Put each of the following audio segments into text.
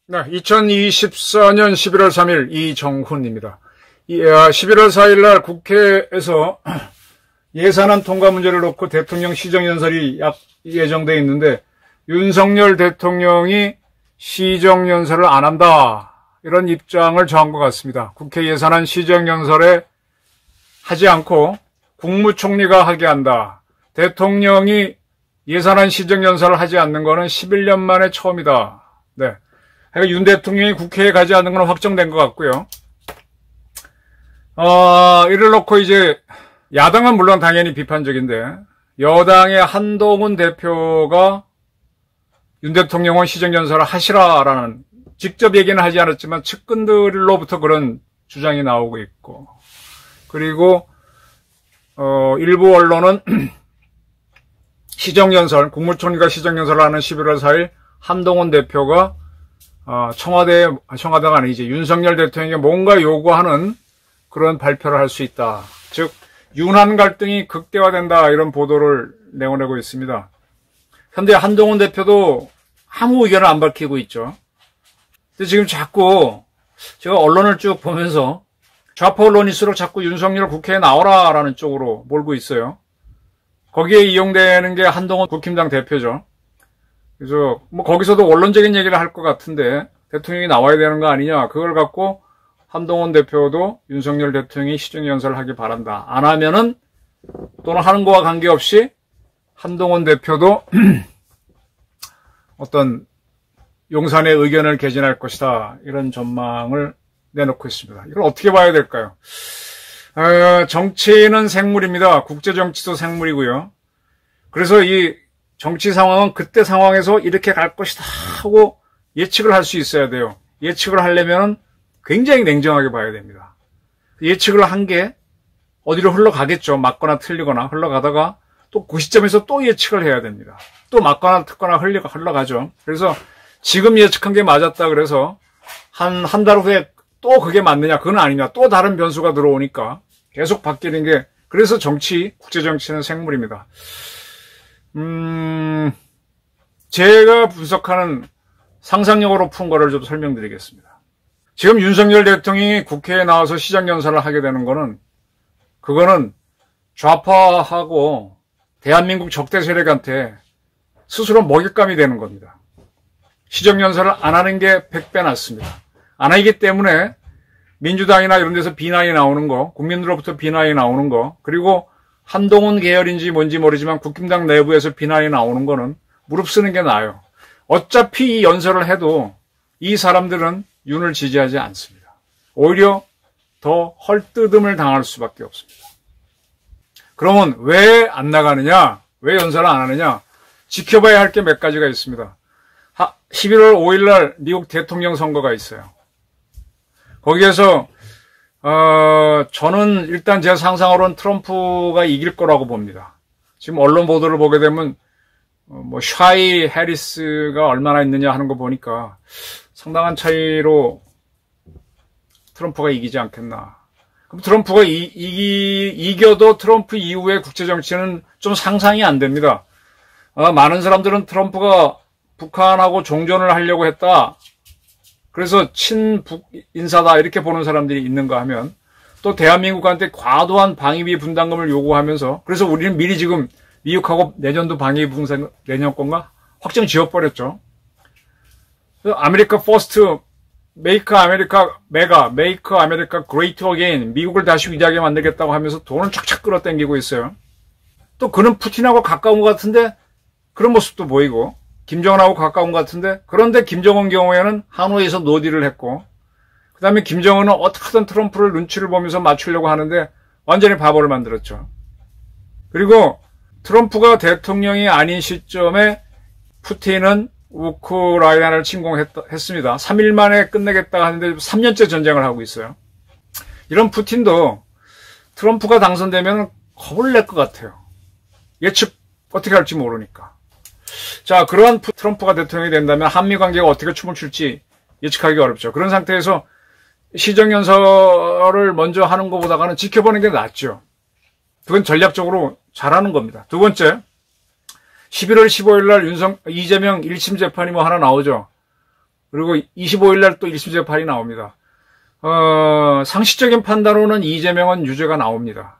네, 2024년 11월 3일 이정훈입니다. 11월 4일 날 국회에서 예산안 통과 문제를 놓고 대통령 시정연설이 예정되어 있는데 윤석열 대통령이 시정연설을 안 한다, 이런 입장을 정한 것 같습니다. 국회 예산안 시정연설에 하지 않고 국무총리가 하게 한다. 대통령이 예산안 시정연설을 하지 않는 거는 11년 만에 처음이다. 네. 그러니까 윤 대통령이 국회에 가지 않는 건 확정된 것 같고요. 이를 놓고 이제 야당은 물론 당연히 비판적인데 여당의 한동훈 대표가 윤 대통령은 시정연설을 하시라라는, 직접 얘기는 하지 않았지만 측근들로부터 그런 주장이 나오고 있고, 그리고 일부 언론은 시정연설, 국무총리가 시정연설을 하는 11월 4일 한동훈 대표가 청와대가 아니지, 윤석열 대통령에게 뭔가 요구하는 그런 발표를 할 수 있다. 즉, 윤한 갈등이 극대화된다, 이런 보도를 내보내고 있습니다. 현재 한동훈 대표도 아무 의견을 안 밝히고 있죠. 근데 지금 자꾸 제가 언론을 쭉 보면서 좌파 언론일수록 자꾸 윤석열 국회에 나오라라는 쪽으로 몰고 있어요. 거기에 이용되는 게 한동훈 국힘당 대표죠. 그래서 뭐 거기서도 원론적인 얘기를 할 것 같은데 대통령이 나와야 되는 거 아니냐, 그걸 갖고 한동훈 대표도 윤석열 대통령이 시정연설을 하길 바란다. 안 하면은, 또는 하는 거와 관계없이 한동훈 대표도 어떤 용산의 의견을 개진할 것이다, 이런 전망을 내놓고 있습니다. 이걸 어떻게 봐야 될까요? 정치는 생물입니다. 국제정치도 생물이고요. 그래서 이 정치 상황은 그때 상황에서 이렇게 갈 것이다 하고 예측을 할 수 있어야 돼요. 예측을 하려면 굉장히 냉정하게 봐야 됩니다. 예측을 한 게 어디로 흘러가겠죠. 맞거나 틀리거나 흘러가다가 또 그 시점에서 또 예측을 해야 됩니다. 또 맞거나 틀거나 흘러가죠. 그래서 지금 예측한 게 맞았다 그래서 한 달 후에 또 그게 맞느냐, 그건 아니냐, 또 다른 변수가 들어오니까 계속 바뀌는 게, 그래서 국제정치는 생물입니다. 제가 분석하는 상상력으로 푼 거를 좀 설명드리겠습니다. 지금 윤석열 대통령이 국회에 나와서 시정연설을 하게 되는 거는, 그거는 좌파하고 대한민국 적대 세력한테 스스로 먹잇감이 되는 겁니다. 시정연설을 안 하는 게 100배 낫습니다. 안 하기 때문에 민주당이나 이런 데서 비난이 나오는 거, 국민들로부터 비난이 나오는 거, 그리고 한동훈 계열인지 뭔지 모르지만 국힘당 내부에서 비난이 나오는 거는 무릅쓰는 게 나아요. 어차피 이 연설을 해도 이 사람들은 윤을 지지하지 않습니다. 오히려 더 헐뜯음을 당할 수밖에 없습니다. 그러면 왜 안 나가느냐? 왜 연설을 안 하느냐? 지켜봐야 할 게 몇 가지가 있습니다. 11월 5일 날 미국 대통령 선거가 있어요. 거기에서 저는 일단 제 상상으로는 트럼프가 이길 거라고 봅니다. 지금 언론 보도를 보게 되면 샤이 해리스가 얼마나 있느냐 하는 거 보니까 상당한 차이로 트럼프가 이기지 않겠나. 그럼 트럼프가 이겨도 트럼프 이후의 국제정치는 좀 상상이 안 됩니다. 많은 사람들은 트럼프가 북한하고 종전을 하려고 했다, 그래서 친북 인사다, 이렇게 보는 사람들이 있는가 하면, 또 대한민국한테 과도한 방위비 분담금을 요구하면서, 그래서 우리는 미리 지금 미국하고 내년도 방위비 분담금, 내년 건가? 확정 지어버렸죠. 아메리카 퍼스트, 메이크 아메리카 메가, 메이크 아메리카 그레이트 어게인, 미국을 다시 위대하게 만들겠다고 하면서 돈을 착착 끌어당기고 있어요. 또 그는 푸틴하고 가까운 것 같은데 그런 모습도 보이고, 김정은하고 가까운 것 같은데, 그런데 김정은 경우에는 하노이에서 노딜을 했고, 그 다음에 김정은은 어떻게든 트럼프를 눈치를 보면서 맞추려고 하는데 완전히 바보를 만들었죠. 그리고 트럼프가 대통령이 아닌 시점에 푸틴은 우크라이나를 침공했습니다. 3일 만에 끝내겠다 하는데 3년째 전쟁을 하고 있어요. 이런 푸틴도 트럼프가 당선되면 겁을 낼 것 같아요. 예측 어떻게 할지 모르니까. 자, 그러한 트럼프가 대통령이 된다면 한미 관계가 어떻게 춤을 출지 예측하기 어렵죠. 그런 상태에서 시정연설을 먼저 하는 것보다는 지켜보는 게 낫죠. 그건 전략적으로 잘하는 겁니다. 두 번째, 11월 15일 날 이재명 1심 재판이 뭐 하나 나오죠. 그리고 25일 날 또 1심 재판이 나옵니다. 상식적인 판단으로는 이재명은 유죄가 나옵니다.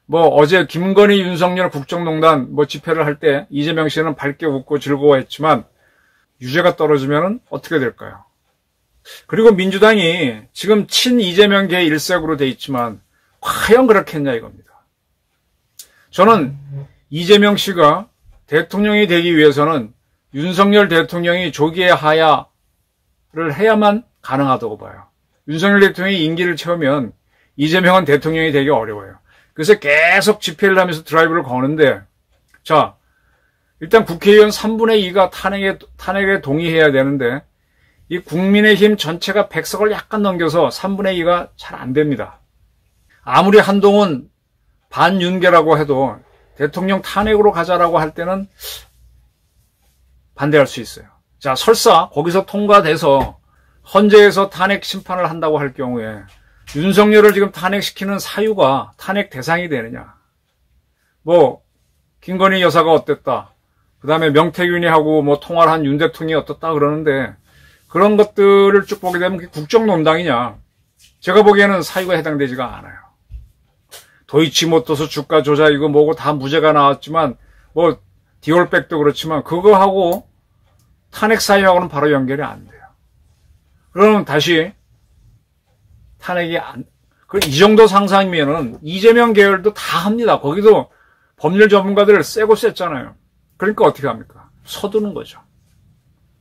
뭐 어제 김건희 윤석열 국정농단 뭐 집회를 할 때 이재명 씨는 밝게 웃고 즐거워했지만 유죄가 떨어지면 어떻게 될까요? 그리고 민주당이 지금 친 이재명계 일색으로 돼 있지만 과연 그렇겠냐 이겁니다. 저는 이재명 씨가 대통령이 되기 위해서는 윤석열 대통령이 조기에 하야를 해야만 가능하다고 봐요. 윤석열 대통령이 임기를 채우면 이재명은 대통령이 되기 어려워요. 그래서 계속 집회를 하면서 드라이브를 거는데, 자, 일단 국회의원 3분의 2가 탄핵에 동의해야 되는데, 이 국민의힘 전체가 100석을 약간 넘겨서 3분의 2가 잘 안 됩니다. 아무리 한동훈 반윤계라고 해도 대통령 탄핵으로 가자라고 할 때는 반대할 수 있어요. 자, 설사 거기서 통과돼서 헌재에서 탄핵 심판을 한다고 할 경우에 윤석열을 지금 탄핵시키는 사유가 탄핵 대상이 되느냐. 뭐 김건희 여사가 어땠다. 그 다음에 명태균이하고 뭐 통화를 한 윤 대통령이 어떻다 그러는데 그런 것들을 쭉 보게 되면 그게 국정농단이냐. 제가 보기에는 사유가 해당되지가 않아요. 도이치모터스 주가 조작이고 뭐고 다 무죄가 나왔지만 뭐 디올백도 그렇지만 그거하고 탄핵 사유하고는 바로 연결이 안 돼요. 그러면 다시 탄핵이 이 정도 상상이면은 이재명 계열도 다 합니다. 거기도 법률 전문가들 세고 셌잖아요. 그러니까 어떻게 합니까? 서두는 거죠.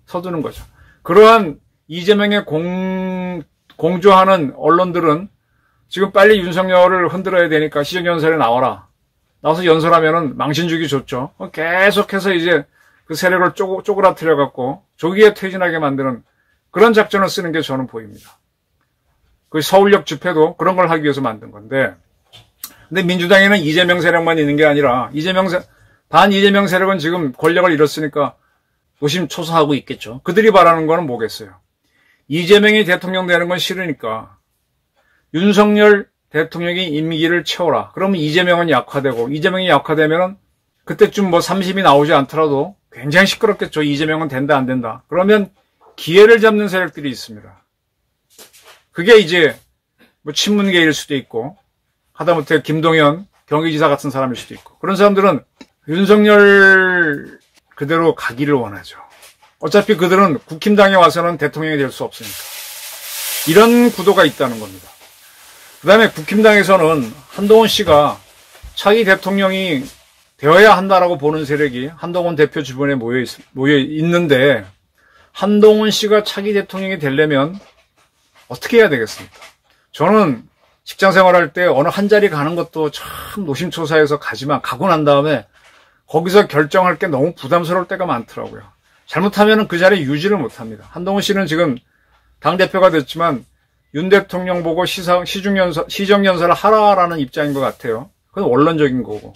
서두는 거죠. 그러한 이재명에 공조하는 언론들은 지금 빨리 윤석열을 흔들어야 되니까 시정연설에 나와라. 나와서 연설하면은 망신 주기 좋죠. 계속해서 이제 그 세력을 쪼그라뜨려 갖고 조기에 퇴진하게 만드는 그런 작전을 쓰는 게 저는 보입니다. 그 서울역 집회도 그런 걸 하기 위해서 만든 건데, 근데 민주당에는 이재명 세력만 있는 게 아니라 반 이재명 세력은 지금 권력을 잃었으니까 노심초사하고 있겠죠. 그들이 바라는 거는 뭐겠어요? 이재명이 대통령 되는 건 싫으니까 윤석열 대통령이 임기를 채워라. 그러면 이재명은 약화되고, 이재명이 약화되면은 그때쯤 뭐 3심이 나오지 않더라도 굉장히 시끄럽겠죠. 이재명은 된다 안 된다. 그러면 기회를 잡는 세력들이 있습니다. 그게 이제 뭐 친문계일 수도 있고 하다못해 김동연 경기지사 같은 사람일 수도 있고, 그런 사람들은 윤석열 그대로 가기를 원하죠. 어차피 그들은 국힘당에 와서는 대통령이 될 수 없으니까. 이런 구도가 있다는 겁니다. 그 다음에 국힘당에서는 한동훈 씨가 차기 대통령이 되어야 한다라고 보는 세력이 한동훈 대표 주변에 모여 있는데, 한동훈 씨가 차기 대통령이 되려면 어떻게 해야 되겠습니까? 저는 직장 생활할 때 어느 한 자리 가는 것도 참 노심초사해서 가지만 가고 난 다음에 거기서 결정할 게 너무 부담스러울 때가 많더라고요. 잘못하면 그 자리에 유지를 못합니다. 한동훈 씨는 지금 당대표가 됐지만 윤 대통령 보고 시정연설을 하라라는 입장인 것 같아요. 그건 원론적인 거고.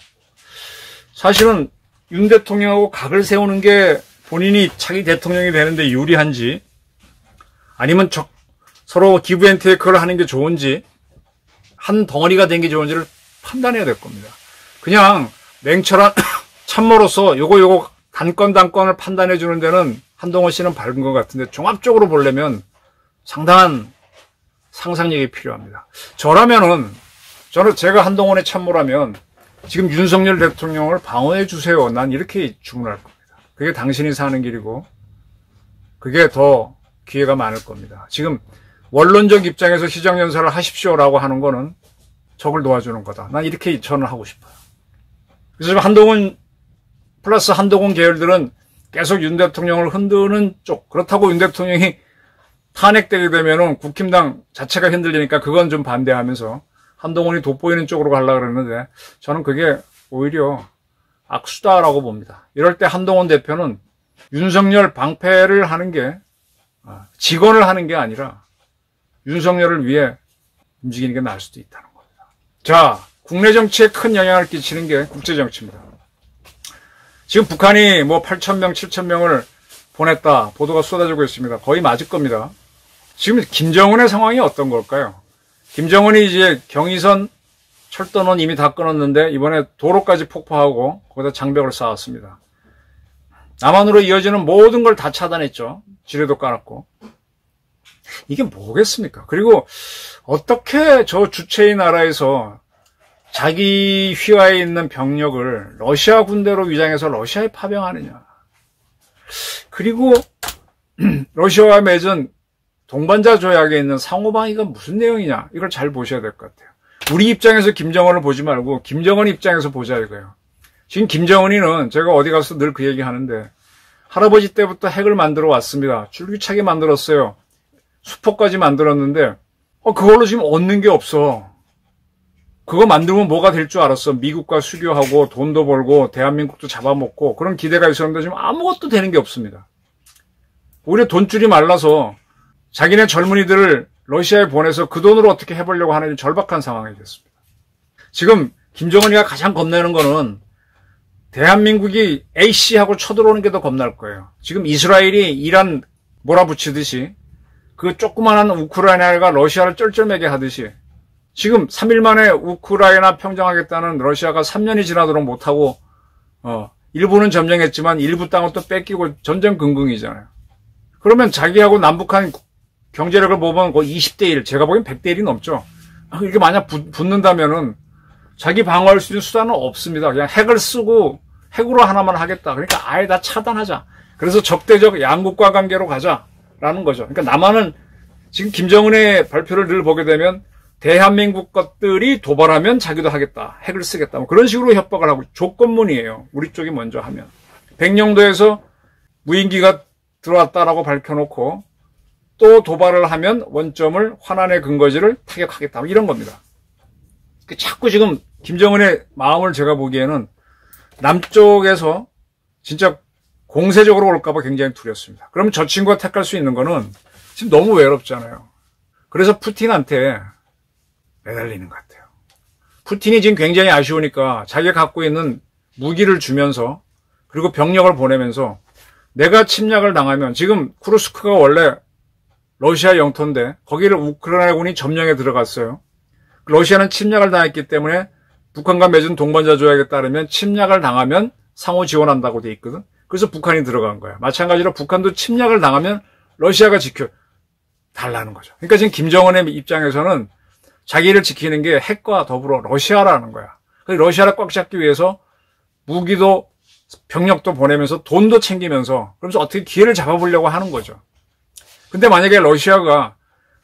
사실은 윤 대통령하고 각을 세우는 게 본인이 차기 대통령이 되는데 유리한지, 아니면 서로 기브앤테이크를 하는 게 좋은지, 한 덩어리가 된 게 좋은지를 판단해야 될 겁니다. 그냥 냉철한 참모로서 요거 단건을 판단해 주는 데는 한동훈 씨는 밝은 것 같은데, 종합적으로 보려면 상당한 상상력이 필요합니다. 제가 한동훈의 참모라면 지금 윤석열 대통령을 방어해 주세요. 난 이렇게 주문할 겁니다. 그게 당신이 사는 길이고 그게 더 기회가 많을 겁니다. 지금 원론적 입장에서 시정연설을 하십시오라고 하는 거는 적을 도와주는 거다. 난 이렇게 저는 하고 싶어요. 그래서 지금 한동훈 플러스 한동훈 계열들은 계속 윤 대통령을 흔드는 쪽, 그렇다고 윤 대통령이 탄핵되게 되면은 국힘당 자체가 흔들리니까 그건 좀 반대하면서 한동훈이 돋보이는 쪽으로 가려고 그러는데, 저는 그게 오히려 악수다라고 봅니다. 이럴 때 한동훈 대표는 윤석열 방패를 하는 게, 직언을 하는 게 아니라 윤석열을 위해 움직이는 게 나을 수도 있다는 겁니다. 자, 국내 정치에 큰 영향을 끼치는 게 국제 정치입니다. 지금 북한이 뭐 8,000명, 7,000명을 보냈다 보도가 쏟아지고 있습니다. 거의 맞을 겁니다. 지금 김정은의 상황이 어떤 걸까요? 김정은이 이제 경의선 철도는 이미 다 끊었는데 이번에 도로까지 폭파하고 거기다 장벽을 쌓았습니다. 남한으로 이어지는 모든 걸 다 차단했죠. 지뢰도 깔았고. 이게 뭐겠습니까? 그리고 어떻게 저 주체의 나라에서 자기 휘하에 있는 병력을 러시아 군대로 위장해서 러시아에 파병하느냐. 그리고 러시아와 맺은 동반자 조약에 있는 상호방위가 무슨 내용이냐. 이걸 잘 보셔야 될 것 같아요. 우리 입장에서 김정은을 보지 말고 김정은 입장에서 보자 이거예요. 지금 김정은이는 제가 어디 가서 늘 그 얘기 하는데 할아버지 때부터 핵을 만들어 왔습니다. 줄기차게 만들었어요. 수포까지 만들었는데 그걸로 지금 얻는 게 없어. 그거 만들면 뭐가 될 줄 알았어. 미국과 수교하고 돈도 벌고 대한민국도 잡아먹고 그런 기대가 있었는데 지금 아무것도 되는 게 없습니다. 오히려 돈줄이 말라서 자기네 젊은이들을 러시아에 보내서 그 돈으로 어떻게 해보려고 하는 절박한 상황이 됐습니다. 지금 김정은이가 가장 겁내는 거는 대한민국이 A씨하고 쳐들어오는 게 더 겁날 거예요. 지금 이스라엘이 이란 몰아붙이듯이 그 조그마한 우크라이나가 러시아를 쩔쩔매게 하듯이 지금 3일 만에 우크라이나 평정하겠다는 러시아가 3년이 지나도록 못하고 일부는 점령했지만 일부 땅을 또 뺏기고 전전긍긍이잖아요. 그러면 자기하고 남북한 경제력을 보면 거의 20대 1, 제가 보기엔 100대 1이 넘죠. 이게 만약 붙는다면은 자기 방어할 수 있는 수단은 없습니다. 그냥 핵을 쓰고 핵으로 하나만 하겠다. 그러니까 아예 다 차단하자. 그래서 적대적 양국과 관계로 가자라는 거죠. 그러니까 남한은 지금 김정은의 발표를 늘 보게 되면 대한민국 것들이 도발하면 자기도 하겠다. 핵을 쓰겠다. 뭐 그런 식으로 협박을 하고 조건문이에요. 우리 쪽이 먼저 하면. 백령도에서 무인기가 들어왔다라고 밝혀놓고 또 도발을 하면 원점을 환환의 근거지를 타격하겠다. 이런 겁니다. 자꾸 지금 김정은의 마음을 제가 보기에는 남쪽에서 진짜 공세적으로 올까봐 굉장히 두렵습니다. 그럼 저 친구가 택할 수 있는 거는 지금 너무 외롭잖아요. 그래서 푸틴한테 매달리는 것 같아요. 푸틴이 지금 굉장히 아쉬우니까 자기가 갖고 있는 무기를 주면서 그리고 병력을 보내면서 내가 침략을 당하면 지금 쿠르스크가 원래 러시아 영토인데 거기를 우크라이나군이 점령에 들어갔어요. 러시아는 침략을 당했기 때문에 북한과 맺은 동반자 조약에 따르면 침략을 당하면 상호 지원한다고 돼 있거든. 그래서 북한이 들어간 거야. 마찬가지로 북한도 침략을 당하면 러시아가 지켜달라는 거죠. 그러니까 지금 김정은의 입장에서는 자기를 지키는 게 핵과 더불어 러시아라는 거야. 러시아를 꽉 잡기 위해서 무기도 병력도 보내면서 돈도 챙기면서 그러면서 어떻게 기회를 잡아보려고 하는 거죠. 근데 만약에 러시아가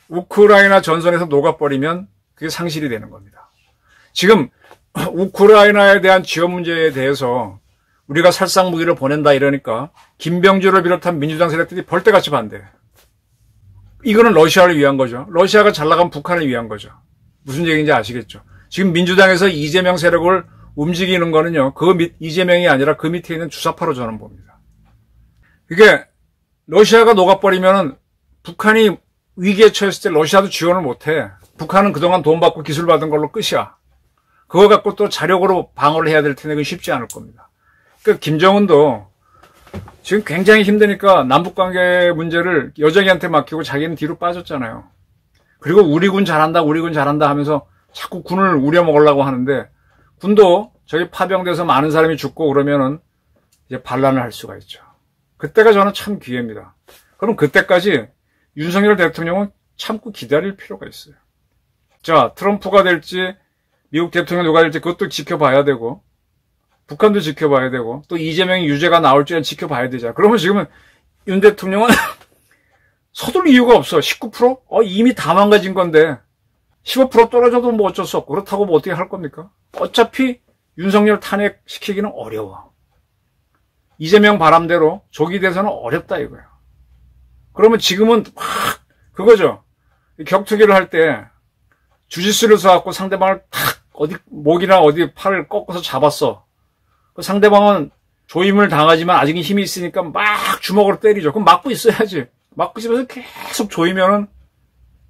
우크라이나 전선에서 녹아버리면 그게 상실이 되는 겁니다. 지금 우크라이나에 대한 지원 문제에 대해서 우리가 살상 무기를 보낸다 이러니까 김병주를 비롯한 민주당 세력들이 벌떼같이 반대해. 이거는 러시아를 위한 거죠. 러시아가 잘 나가면 북한을 위한 거죠. 무슨 얘기인지 아시겠죠? 지금 민주당에서 이재명 세력을 움직이는 거는요. 이재명이 아니라 그 밑에 있는 주사파로 저는 봅니다. 이게 러시아가 녹아버리면은 북한이 위기에 처했을 때 러시아도 지원을 못해. 북한은 그동안 돈 받고 기술 받은 걸로 끝이야. 그거 갖고 또 자력으로 방어를 해야 될 텐데 그건 쉽지 않을 겁니다. 그러니까 김정은도 지금 굉장히 힘드니까 남북관계 문제를 여정이한테 맡기고 자기는 뒤로 빠졌잖아요. 그리고 우리 군 잘한다 하면서 자꾸 군을 우려먹으려고 하는데 군도 저기 파병돼서 많은 사람이 죽고 그러면은 이제 반란을 할 수가 있죠. 그때가 저는 참 기회입니다. 그럼 그때까지 윤석열 대통령은 참고 기다릴 필요가 있어요. 자, 트럼프가 될지 미국 대통령 누가 될지 그것도 지켜봐야 되고 북한도 지켜봐야 되고 또 이재명이 유죄가 나올지는 지켜봐야 되잖아. 그러면 지금은 윤 대통령은 서둘 이유가 없어. 19%? 이미 다 망가진 건데 15% 떨어져도 뭐 어쩔 수 없고 그렇다고 뭐 어떻게 할 겁니까? 어차피 윤석열 탄핵시키기는 어려워. 이재명 바람대로 조기 대선은 어렵다 이거야. 그러면 지금은 막 그거죠. 격투기를 할 때 주짓수를 써갖고 상대방을 탁 어디 목이나 어디 팔을 꺾어서 잡았어. 그 상대방은 조임을 당하지만 아직은 힘이 있으니까 막 주먹으로 때리죠. 그럼 막고 있어야지. 막고 있으면서 계속 조이면은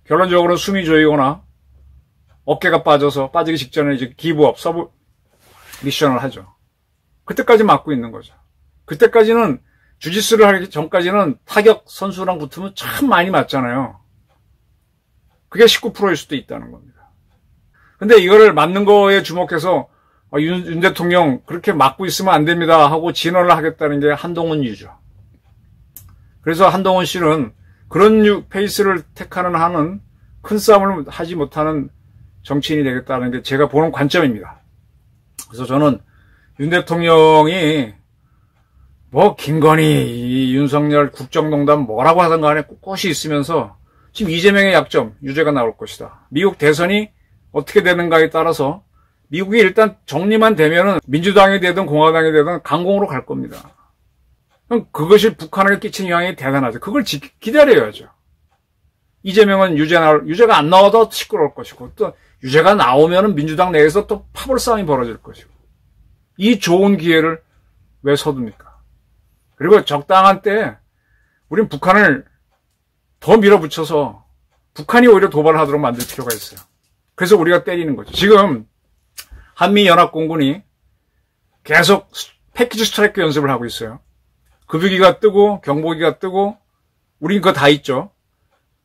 결론적으로 숨이 조이거나 어깨가 빠지기 직전에 이제 기브업, 서브 미션을 하죠. 그때까지 막고 있는 거죠. 그때까지는 주짓수를 하기 전까지는 타격 선수랑 붙으면 참 많이 맞잖아요. 그게 19%일 수도 있다는 겁니다. 근데 이거를 맞는 거에 주목해서 윤 대통령 그렇게 막고 있으면 안 됩니다 하고 진언을 하겠다는 게 한동훈 유죠. 그래서 한동훈 씨는 그런 페이스를 택하는 한은 큰 싸움을 하지 못하는 정치인이 되겠다는 게 제가 보는 관점입니다. 그래서 저는 윤 대통령이 뭐 김건희, 이 윤석열 국정농단 뭐라고 하든 간에 꿋꿋이 있으면서 지금 이재명의 약점, 유죄가 나올 것이다. 미국 대선이 어떻게 되는가에 따라서 미국이 일단 정리만 되면은 민주당이 되든 공화당이 되든 강공으로 갈 겁니다. 그럼 그것이 북한에게 끼친 영향이 대단하죠. 그걸 기다려야죠. 이재명은 유죄가 안 나와도 시끄러울 것이고, 또 유죄가 나오면은 민주당 내에서 또 파벌 싸움이 벌어질 것이고, 이 좋은 기회를 왜 서둡니까? 그리고 적당한 때 우린 북한을 더 밀어붙여서 북한이 오히려 도발을 하도록 만들 필요가 있어요. 그래서 우리가 때리는 거죠. 지금 한미연합공군이 계속 패키지 스트라이크 연습을 하고 있어요. 급유기가 뜨고 경보기가 뜨고 우린 그거 다 있죠.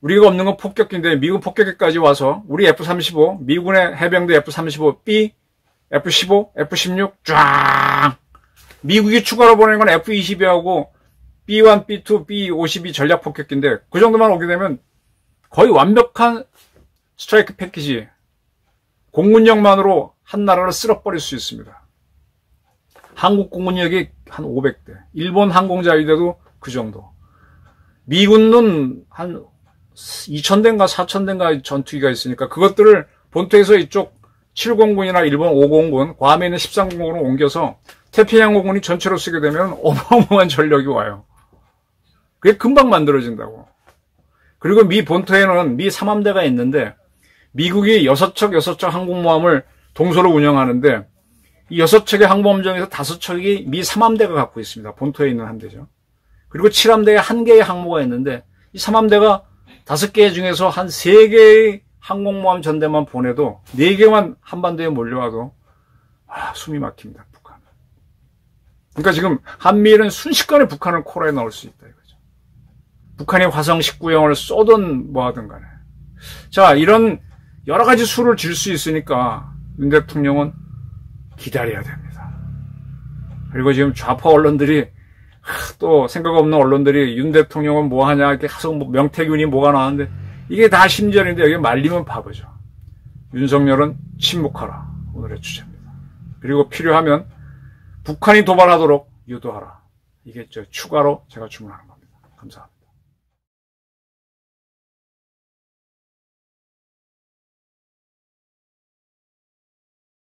우리가 없는 건 폭격기인데 미국 폭격기까지 와서 우리 F-35, 미군의 해병대 F-35B, F-15, F-16 쫙 미국이 추가로 보내는 건 F-22하고 B-1, B-2, B-52 전략 폭격기인데 그 정도만 오게 되면 거의 완벽한 스트라이크 패키지 공군력만으로 한 나라를 쓸어버릴 수 있습니다. 한국 공군력이 한 500대, 일본 항공자위대도 그 정도. 미군은 한 2000대인가 4000대인가 전투기가 있으니까 그것들을 본토에서 이쪽 7공군이나 일본 5공군, 괌에 있는 13공군으로 옮겨서 태평양공군이 전체로 쓰게 되면 어마어마한 전력이 와요. 그게 금방 만들어진다고. 그리고 미 본토에는 미 3함대가 있는데 미국이 6척 항공모함을 동서로 운영하는데 이 6척의 항모함 중에서 5척이 미 3함대가 갖고 있습니다. 본토에 있는 함대죠. 그리고 7함대에 1개의 항모가 있는데 이 3함대가 5개 중에서 한 3개의 항공모함 전대만 보내도 4개만 한반도에 몰려와도 숨이 막힙니다. 북한. 그러니까 지금 한미일은 순식간에 북한을 코너에 넣을 수 있다 이거죠. 북한이 화성 19형을 쏘든 뭐하든 간에. 자, 이런 여러 가지 수를 질 수 있으니까 윤 대통령은 기다려야 됩니다. 그리고 지금 좌파 언론들이 또 생각 없는 언론들이 윤 대통령은 뭐 하냐 이렇게 계속 명태균이 뭐가 나왔는데 이게 다 심전인데 여기 말리면 바보죠. 윤석열은 침묵하라. 오늘의 주제입니다. 그리고 필요하면 북한이 도발하도록 유도하라. 이게 추가로 제가 주문하는 겁니다. 감사합니다.